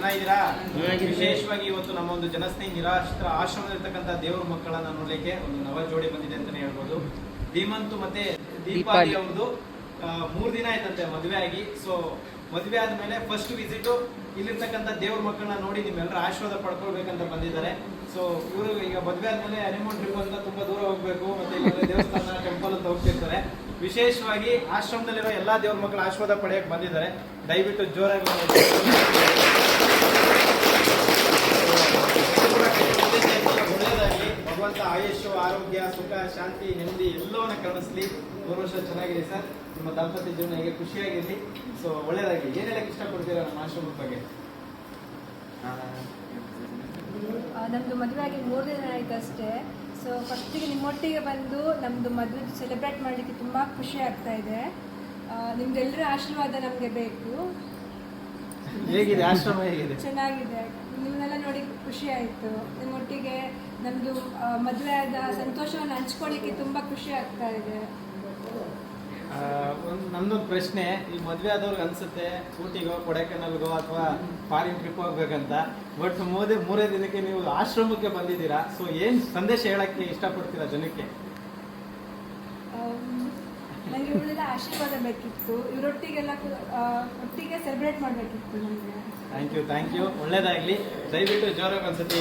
ಚೆನ್ನಾಗಿದ್ದೀರಾ? ವಿಶೇಷವಾಗಿ ಇವತ್ತು ನಮ್ಮ ಒಂದು ಜನಸ್ನೇಹಿ ನಿರಾಶ್ರಿತರ ಆಶ್ರಮದಲ್ಲಿರ್ತಕ್ಕಂಥ ದೇವ್ರ ಮಕ್ಕಳನ್ನ ನೋಡ್ಲಿಕ್ಕೆ ಒಂದು ನವ ಜೋಡಿ ಬಂದಿದೆ ಅಂತಾನೆ ಹೇಳ್ಬೋದು. ಧೀಮಂತು ಮತ್ತೆ ದೀಪಾಲಿ ಅವ್ರದ್ದು 3 ದಿನ ಆಯ್ತಂತೆ ಮದುವೆ ಆಗಿ. ಸೊ ಮದುವೆ ಆದ್ಮೇಲೆ ಫಸ್ಟ್ ವಿಸಿಟ್ ಇಲ್ಲಿರ್ತಕ್ಕಂಥ ದೇವ್ರ ಮಕ್ಕಳನ್ನ ನೋಡಿ ನಿಮ್ಮೆಲ್ಲರ ಆಶೀರ್ವಾದ ಪಡ್ಕೊಳ್ಬೇಕಂತ ಬಂದಿದ್ದಾರೆ. ಸೊ ಇವರು ಈಗ ಮದುವೆ ಆದ್ಮೇಲೆ ಹನಿಮೂನ್ ಟ್ರಿಪ್ ಅಂತ ತುಂಬಾ ದೂರ ಹೋಗ್ಬೇಕು, ಮತ್ತೆ ಇಲ್ಲಿ ದೇವಸ್ಥಾನ ಟೆಂಪಲ್ ಅಂತ ಹೋಗ್ತಿರ್ತಾರೆ. ವಿಶೇಷವಾಗಿ ಆಶ್ರಮದಲ್ಲಿರೋ ಎಲ್ಲಾ ದೇವ್ರ ಮಕ್ಕಳ ಆಶೀರ್ವಾದ ಪಡೆಯಕ್ಕೆ ಬಂದಿದ್ದಾರೆ. ದಯವಿಟ್ಟು ಜೋರಾಗಿ ಒಳ್ಳೆಯದಾಗಿ ಭಗವಂತ ಆಯುಷು, ಆರೋಗ್ಯ, ಸುಖ, ಶಾಂತಿ, ನೆಮ್ಮದಿ ಎಲ್ಲವನ್ನ ಕರುಣಿಸ್ಲಿ. 3 ವರ್ಷ ಚೆನ್ನಾಗಿದೆ ಸರ್. ನಿಮ್ಮ ದಾಂಪತ್ಯ ಜೀವನ ಹೇಗೆ ಖುಷಿಯಾಗಿರ್ಲಿ. ಸೊ ಒಳ್ಳೆಯದಾಗಿ ಏನ್ ಹೇಳಕ್ ಇಷ್ಟಪಡ್ತೀರಾ ನಮ್ಮ ಆಶ್ರಮದ ಬಗ್ಗೆ? ನಮ್ಮದು ಮದುವೆ ಆಗಿ 3 ದಿನ ಆಯ್ತು ಅಷ್ಟೇ. ಸೊ ಫಸ್ಟಿಗೆ ನಿಮ್ಮೊಟ್ಟಿಗೆ ಬಂದು ನಮ್ಮದು ಮದುವೆ ಸೆಲೆಬ್ರೇಟ್ ಮಾಡಲಿಕ್ಕೆ ತುಂಬ ಖುಷಿ ಆಗ್ತಾ ಇದೆ. ನಿಮ್ದೆಲ್ಲರ ಆಶೀರ್ವಾದ ನಮಗೆ ಬೇಕು. ಹೇಗಿದೆ ಆಶ್ರಮ? ಹೇಗಿದೆ? ಚೆನ್ನಾಗಿದೆ. ನಿಮ್ಮನ್ನೆಲ್ಲ ನೋಡಿ ಖುಷಿ ಆಯಿತು. ನಿಮ್ಮೊಟ್ಟಿಗೆ ನಮ್ಮದು ಮದುವೆ ಆದ ಸಂತೋಷವನ್ನು ಹಂಚ್ಕೊಳ್ಳಿಕ್ಕೆ ತುಂಬ ಖುಷಿ ಆಗ್ತಾ ಇದೆ. ನಮ್ದೊಂದು ಪ್ರಶ್ನೆ, ಈ ಮದುವೆ ಆದವ್ರಿಗೆ ಅನ್ಸುತ್ತೆ ಊಟಿಗೋ ಕೊಡೈಕೆನಾಲ್ಗೋ ಅಥವಾ ಫಾರಿನ್ ಟ್ರಿಪ್ ಹೋಗ್ಬೇಕಂತ. ಬಟ್ 3 ದಿನಕ್ಕೆ ನೀವು ಆಶ್ರಮಕ್ಕೆ ಬಂದಿದ್ದೀರಾ. ಸೊ ಏನ್ ಸಂದೇಶ ಹೇಳಕ್ಕೆ ಇಷ್ಟಪಡ್ತೀರಾ ಜನಕ್ಕೆ? ನನಗೆ ಇವರೆಲ್ಲ ಆಶೀರ್ವಾದ ಬೇಕಿತ್ತು. ಇವರೊಟ್ಟಿಗೆಲ್ಲ ಒಟ್ಟಿಗೆ ಸೆಲೆಬ್ರೇಟ್ ಮಾಡಬೇಕಿತ್ತು ನಮಗೆ. Thank you. ಒಳ್ಳೇದಾಗ್ಲಿ. ದಯವಿಟ್ಟು ಜೋರಾಗಿ ಒಂದ್ಸತಿ